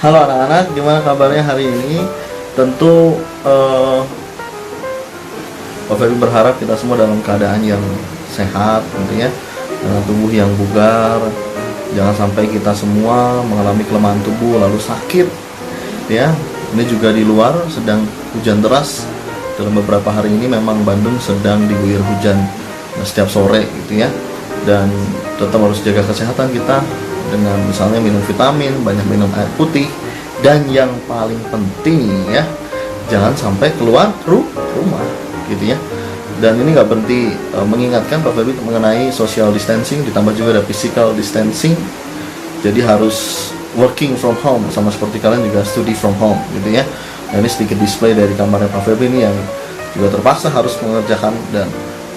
Halo anak-anak, gimana kabarnya hari ini? Tentu Pak Ferry berharap kita semua dalam keadaan yang sehat tentunya, dengan tubuh yang bugar. Jangan sampai kita semua mengalami kelemahan tubuh lalu sakit ya. Ini juga di luar sedang hujan deras. Dalam beberapa hari ini memang Bandung sedang diguyur hujan setiap sore gitu ya. Dan tetap harus jaga kesehatan kita dengan misalnya minum vitamin, banyak minum air putih, dan yang paling penting ya, jangan sampai keluar rumah gitu ya. Dan ini nggak berhenti mengingatkan Pak Ferry mengenai social distancing, ditambah juga ada physical distancing. Jadi harus working from home, sama seperti kalian juga study from home gitu ya. Nah, ini sedikit display dari kamarnya Pak Ferry ini yang juga terpaksa harus mengerjakan dan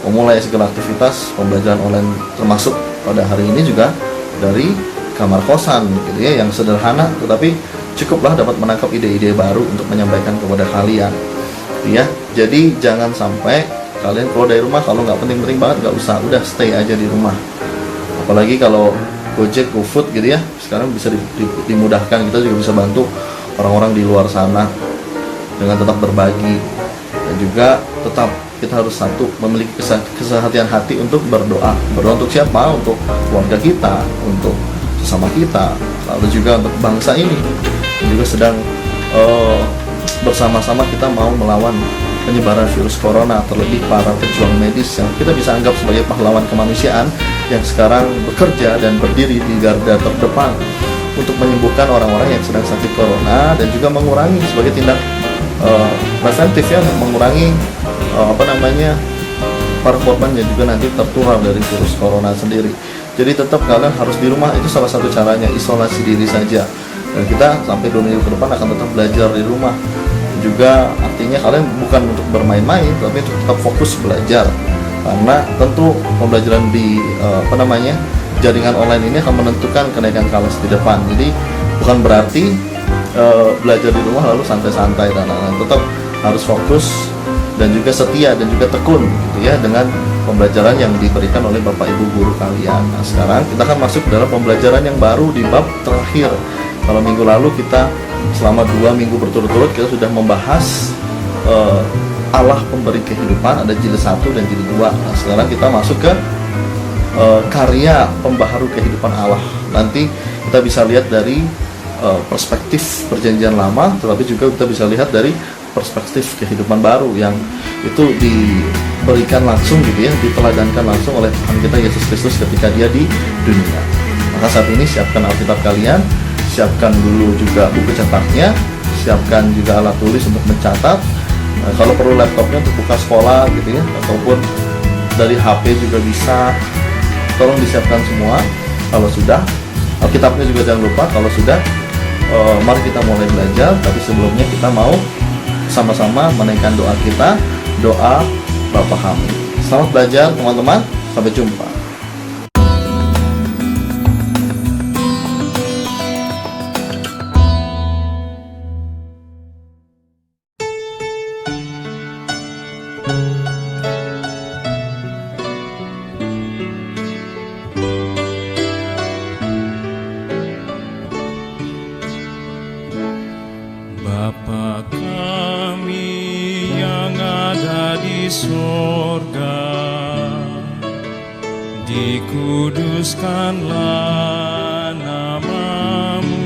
memulai segala aktivitas pembelajaran online, termasuk pada hari ini juga dari kamar kosan gitu ya, yang sederhana tetapi cukuplah dapat menangkap ide-ide baru untuk menyampaikan kepada kalian ya. Jadi jangan sampai kalian keluar dari rumah kalau nggak penting-penting banget, nggak usah, udah stay aja di rumah. Apalagi kalau Gojek, GoFood gitu ya, sekarang bisa dimudahkan, kita juga bisa bantu orang-orang di luar sana dengan tetap berbagi. Dan juga tetap kita harus satu, memiliki kesehatan hati untuk berdoa untuk siapa? Untuk keluarga kita, untuk sesama kita, lalu juga untuk bangsa ini. Juga sedang bersama-sama kita mau melawan penyebaran virus corona, terlebih para pejuang medis yang kita bisa anggap sebagai pahlawan kemanusiaan yang sekarang bekerja dan berdiri di garda terdepan untuk menyembuhkan orang-orang yang sedang sakit corona, dan juga mengurangi sebagai tindak preventif ya, mengurangi para korban yang juga nanti tertular dari virus corona sendiri. Jadi tetap kalian harus di rumah, itu salah satu caranya, isolasi diri saja. Dan kita sampai 2 minggu ke depan akan tetap belajar di rumah. Juga artinya kalian bukan untuk bermain-main, tapi untuk tetap fokus belajar. Karena tentu pembelajaran di jaringan online ini akan menentukan kenaikan kelas di depan. Jadi bukan berarti belajar di rumah lalu santai-santai, dan tetap harus fokus dan juga setia dan juga tekun gitu ya dengan pembelajaran yang diberikan oleh Bapak Ibu guru kalian. Nah, sekarang kita akan masuk dalam pembelajaran yang baru di bab terakhir. Kalau minggu lalu kita selama 2 minggu berturut-turut kita sudah membahas Allah pemberi kehidupan, ada jilid 1 dan jilid 2. Nah, sekarang kita masuk ke karya pembaharu kehidupan Allah. Nanti kita bisa lihat dari perspektif perjanjian lama, tetapi juga kita bisa lihat dari perspektif kehidupan baru yang itu diberikan langsung gitu ya, diteladankan langsung oleh Tuhan kita Yesus Kristus ketika dia di dunia. Maka saat ini siapkan Alkitab kalian, siapkan dulu juga buku cetaknya, siapkan juga alat tulis untuk mencatat. Kalau perlu laptopnya untuk buka sekolah gitu ya, ataupun dari HP juga bisa. Tolong disiapkan semua. Kalau sudah, Alkitabnya juga jangan lupa. Kalau sudah, mari kita mulai belajar. Tapi sebelumnya kita mau sama-sama menaikkan doa kita, doa Bapa kami. Selamat belajar teman-teman, sampai jumpa. Bapa kami yang ada di sorga, dikuduskanlah namamu,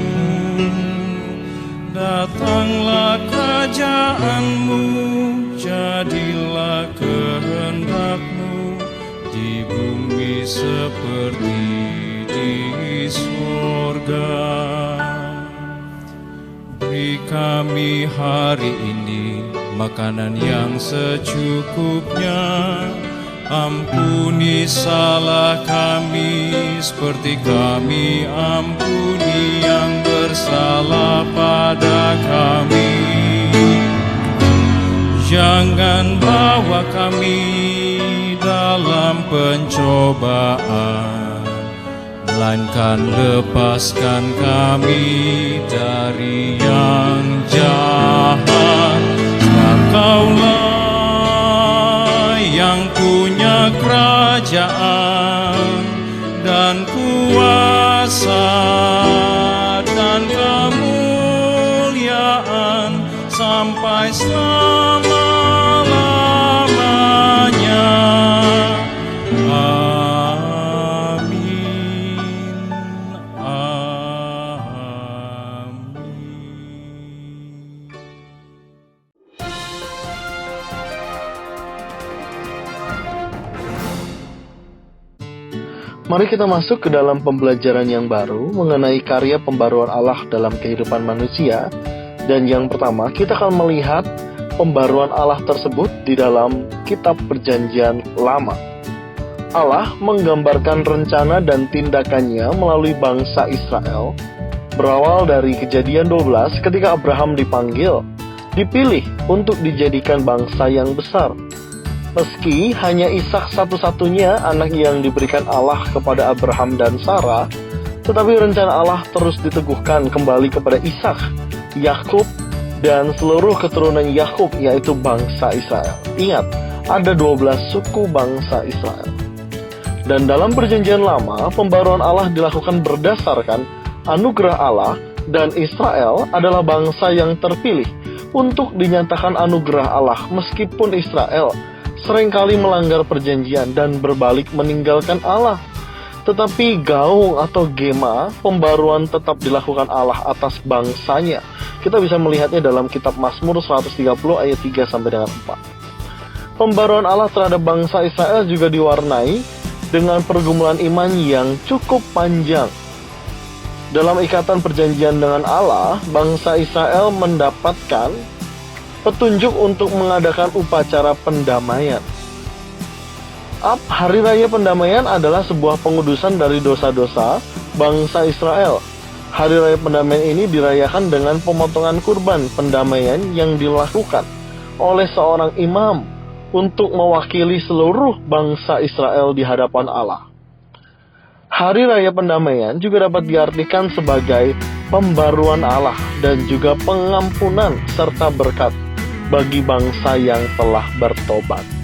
datanglah kerajaanmu, jadilah kehendakmu di bumi seperti di sorga. Beri kami hari ini makanan yang secukupnya. Ampuni salah kami seperti kami ampuni yang bersalah pada kami. Jangan bawa kami dalam pencobaan, melainkan lepaskan kami dari yang jahat. Sebab Kaulah yang punya kerajaan dan kuasa dan kemuliaan sampai selama-lamanya. Amin. Amin. Mari kita masuk ke dalam pembelajaran yang baru mengenai karya pembaruan Allah dalam kehidupan manusia. Dan yang pertama, kita akan melihat pembaruan Allah tersebut di dalam kitab Perjanjian Lama. Allah menggambarkan rencana dan tindakannya melalui bangsa Israel, berawal dari Kejadian 12 ketika Abraham dipanggil, dipilih untuk dijadikan bangsa yang besar. Meski hanya Ishak satu-satunya anak yang diberikan Allah kepada Abraham dan Sarah, tetapi rencana Allah terus diteguhkan kembali kepada Ishak, Yakub, dan seluruh keturunan Yakub, yaitu bangsa Israel. Ingat, ada 12 suku bangsa Israel. Dan dalam Perjanjian Lama, pembaruan Allah dilakukan berdasarkan anugerah Allah, dan Israel adalah bangsa yang terpilih untuk dinyatakan anugerah Allah, meskipun Israel seringkali melanggar perjanjian dan berbalik meninggalkan Allah. Tetapi gaung atau gema pembaruan tetap dilakukan Allah atas bangsanya. Kita bisa melihatnya dalam kitab Mazmur 130 ayat 3 sampai dengan 4. Pembaruan Allah terhadap bangsa Israel juga diwarnai dengan pergumulan iman yang cukup panjang. Dalam ikatan perjanjian dengan Allah, bangsa Israel mendapatkan petunjuk untuk mengadakan upacara pendamaian. Hari Raya Pendamaian adalah sebuah pengudusan dari dosa-dosa bangsa Israel. Hari Raya Pendamaian ini dirayakan dengan pemotongan kurban pendamaian yang dilakukan oleh seorang imam untuk mewakili seluruh bangsa Israel di hadapan Allah. Hari Raya Pendamaian juga dapat diartikan sebagai pembaruan Allah dan juga pengampunan serta berkat bagi bangsa yang telah bertobat.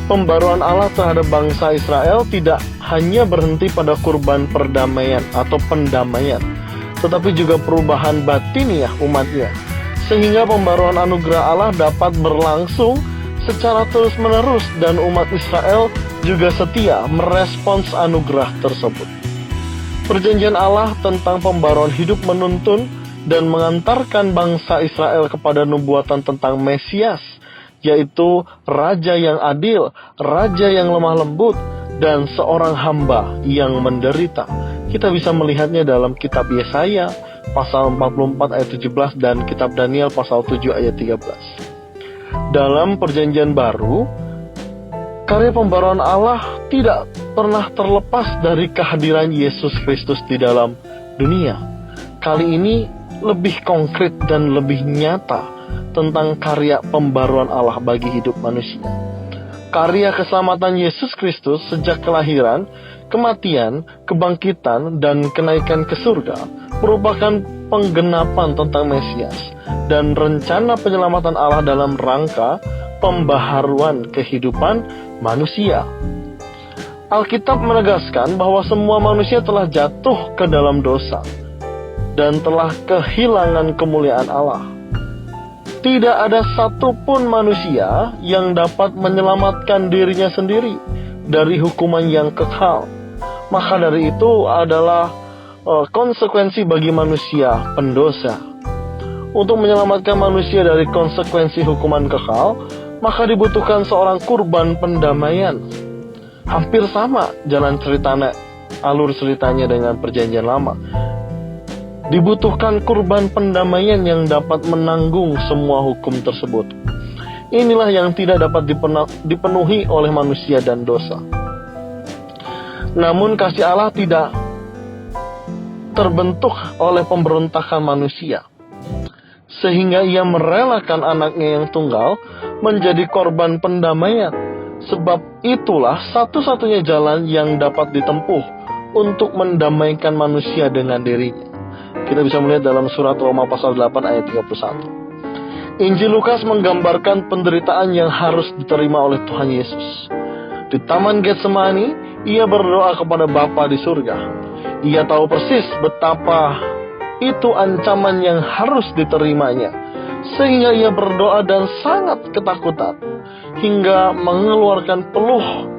Pembaruan Allah terhadap bangsa Israel tidak hanya berhenti pada kurban perdamaian atau pendamaian, tetapi juga perubahan batiniah umatnya, sehingga pembaruan anugerah Allah dapat berlangsung secara terus-menerus dan umat Israel juga setia merespons anugerah tersebut. Perjanjian Allah tentang pembaruan hidup menuntun dan mengantarkan bangsa Israel kepada nubuatan tentang Mesias, yaitu Raja yang adil, Raja yang lemah lembut, dan seorang hamba yang menderita. Kita bisa melihatnya dalam kitab Yesaya pasal 44 ayat 17 dan kitab Daniel pasal 7 ayat 13. Dalam Perjanjian Baru, karya pembaruan Allah tidak pernah terlepas dari kehadiran Yesus Kristus di dalam dunia. Kali ini lebih konkret dan lebih nyata tentang karya pembaruan Allah bagi hidup manusia. Karya keselamatan Yesus Kristus sejak kelahiran, kematian, kebangkitan, dan kenaikan ke surga merupakan penggenapan tentang Mesias dan rencana penyelamatan Allah dalam rangka pembaharuan kehidupan manusia. Alkitab menegaskan bahwa semua manusia telah jatuh ke dalam dosa dan telah kehilangan kemuliaan Allah. Tidak ada satupun manusia yang dapat menyelamatkan dirinya sendiri dari hukuman yang kekal. Maka dari itu adalah konsekuensi bagi manusia pendosa. Untuk menyelamatkan manusia dari konsekuensi hukuman kekal, maka dibutuhkan seorang kurban pendamaian. Hampir sama jalan ceritanya, alur ceritanya dengan Perjanjian Lama. Dibutuhkan kurban pendamaian yang dapat menanggung semua hukum tersebut. Inilah yang tidak dapat dipenuhi oleh manusia dan dosa. Namun kasih Allah tidak terbentuk oleh pemberontakan manusia, sehingga ia merelakan anaknya yang tunggal menjadi korban pendamaian. Sebab itulah satu-satunya jalan yang dapat ditempuh untuk mendamaikan manusia dengan dirinya. Kita bisa melihat dalam surat Roma pasal 8 ayat 31. Injil Lukas menggambarkan penderitaan yang harus diterima oleh Tuhan Yesus. Di Taman Getsemani, ia berdoa kepada Bapa di surga. Ia tahu persis betapa itu ancaman yang harus diterimanya, sehingga ia berdoa dan sangat ketakutan, hingga mengeluarkan peluh,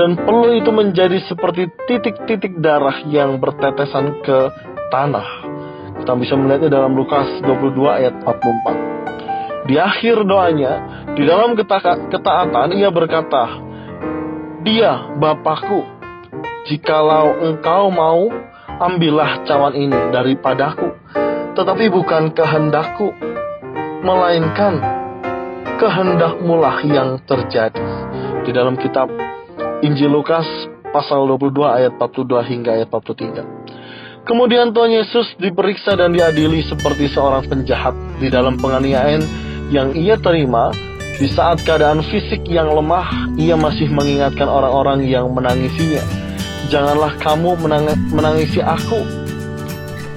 dan peluh itu menjadi seperti titik-titik darah yang bertetesan ke tanah. Kita bisa melihatnya dalam Lukas 22 ayat 44. Di akhir doanya, di dalam ketaatan ia berkata, "Dia Bapakku, jikalau engkau mau, ambillah cawan ini daripadaku, tetapi bukan kehendakku, melainkan kehendak-Mulah yang terjadi." Di dalam kitab Injil Lukas pasal 22 ayat 42 hingga ayat 43. Kemudian Tuhan Yesus diperiksa dan diadili seperti seorang penjahat di dalam penganiayaan yang ia terima. Di saat keadaan fisik yang lemah, ia masih mengingatkan orang-orang yang menangisinya, "Janganlah kamu menangisi aku."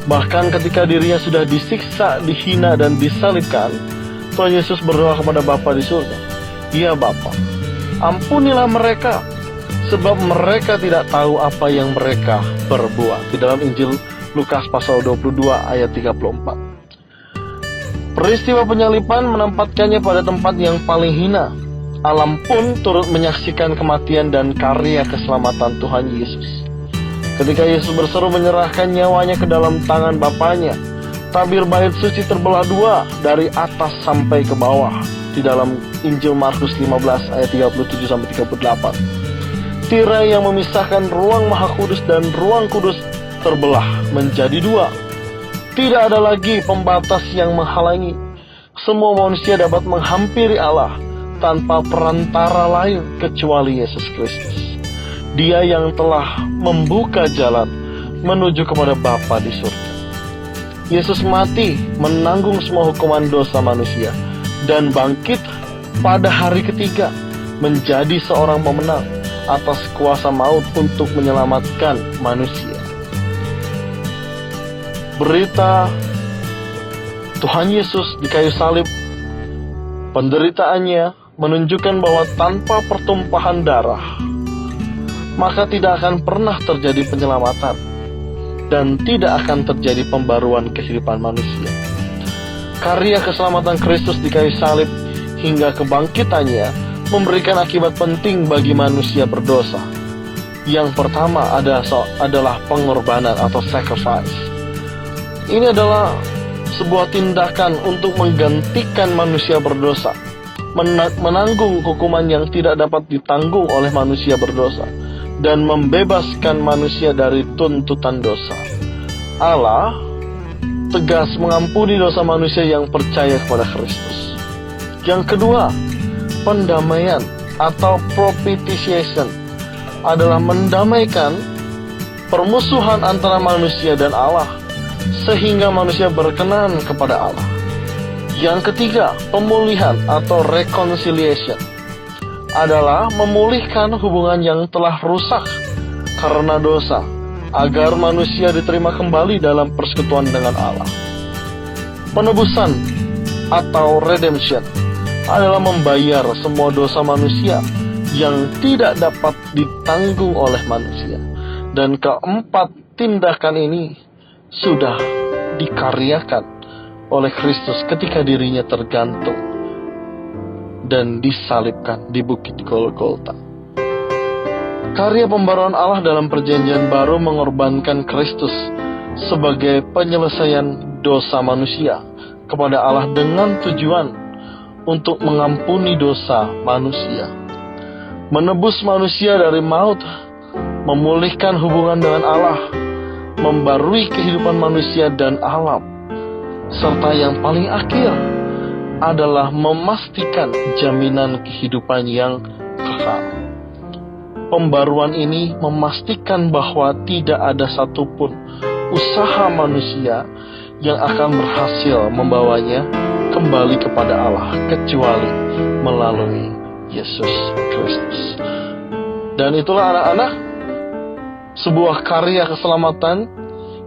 Bahkan ketika dirinya sudah disiksa, dihina, dan disalibkan, Tuhan Yesus berdoa kepada Bapa di surga, "Ya Bapa, ampunilah mereka, sebab mereka tidak tahu apa yang mereka berbuat." Di dalam Injil Lukas pasal 22 ayat 34. Peristiwa penyaliban menempatkannya pada tempat yang paling hina. Alam pun turut menyaksikan kematian dan karya keselamatan Tuhan Yesus. Ketika Yesus berseru menyerahkan nyawanya ke dalam tangan Bapanya, tabir bait suci terbelah dua dari atas sampai ke bawah. Di dalam Injil Markus 15 ayat 37-38. Tirai yang memisahkan ruang Maha Kudus dan ruang kudus terbelah menjadi dua. Tidak ada lagi pembatas yang menghalangi. Semua manusia dapat menghampiri Allah tanpa perantara lain kecuali Yesus Kristus. Dia yang telah membuka jalan menuju kepada Bapa di surga. Yesus mati menanggung semua hukuman dosa manusia dan bangkit pada hari ketiga menjadi seorang pemenang atas kuasa maut untuk menyelamatkan manusia. Berita Tuhan Yesus di kayu salib, penderitaannya menunjukkan bahwa tanpa pertumpahan darah, maka tidak akan pernah terjadi penyelamatan dan tidak akan terjadi pembaruan kehidupan manusia. Karya keselamatan Kristus di kayu salib hingga kebangkitannya memberikan akibat penting bagi manusia berdosa. Yang pertama adalah pengorbanan atau sacrifice. Ini adalah sebuah tindakan untuk menggantikan manusia berdosa, menanggung hukuman yang tidak dapat ditanggung oleh manusia berdosa, dan membebaskan manusia dari tuntutan dosa. Allah tegas mengampuni dosa manusia yang percaya kepada Kristus. Yang kedua, pendamaian atau propitiation adalah mendamaikan permusuhan antara manusia dan Allah, sehingga manusia berkenan kepada Allah. Yang ketiga, pemulihan atau reconciliation adalah memulihkan hubungan yang telah rusak karena dosa, agar manusia diterima kembali dalam persekutuan dengan Allah. Penebusan atau redemption adalah membayar semua dosa manusia yang tidak dapat ditanggung oleh manusia. Dan keempat tindakan ini sudah dikaryakan oleh Kristus ketika dirinya tergantung dan disalibkan di bukit Golgota. Karya pembaruan Allah dalam perjanjian baru mengorbankan Kristus sebagai penyelesaian dosa manusia kepada Allah dengan tujuan untuk mengampuni dosa manusia, menebus manusia dari maut, memulihkan hubungan dengan Allah, membarui kehidupan manusia dan alam, serta yang paling akhir adalah memastikan jaminan kehidupan yang kekal. Pembaruan ini memastikan bahwa tidak ada satupun usaha manusia yang akan berhasil membawanya kembali kepada Allah kecuali melalui Yesus Kristus. Dan itulah anak-anak, sebuah karya keselamatan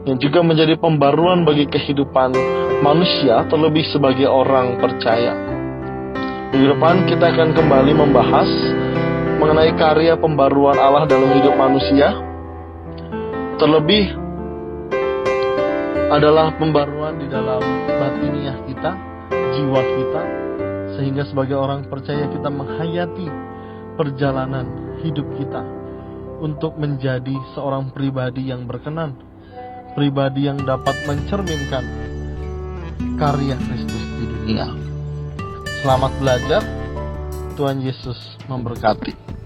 yang juga menjadi pembaruan bagi kehidupan manusia, terlebih sebagai orang percaya. Minggu depan kita akan kembali membahas mengenai karya pembaruan Allah dalam hidup manusia. Terlebih adalah pembaruan di dalam batiniah kita, jiwa kita, sehingga sebagai orang percaya kita menghayati perjalanan hidup kita untuk menjadi seorang pribadi yang berkenan, pribadi yang dapat mencerminkan karya Kristus di dunia. Selamat belajar, Tuhan Yesus memberkati.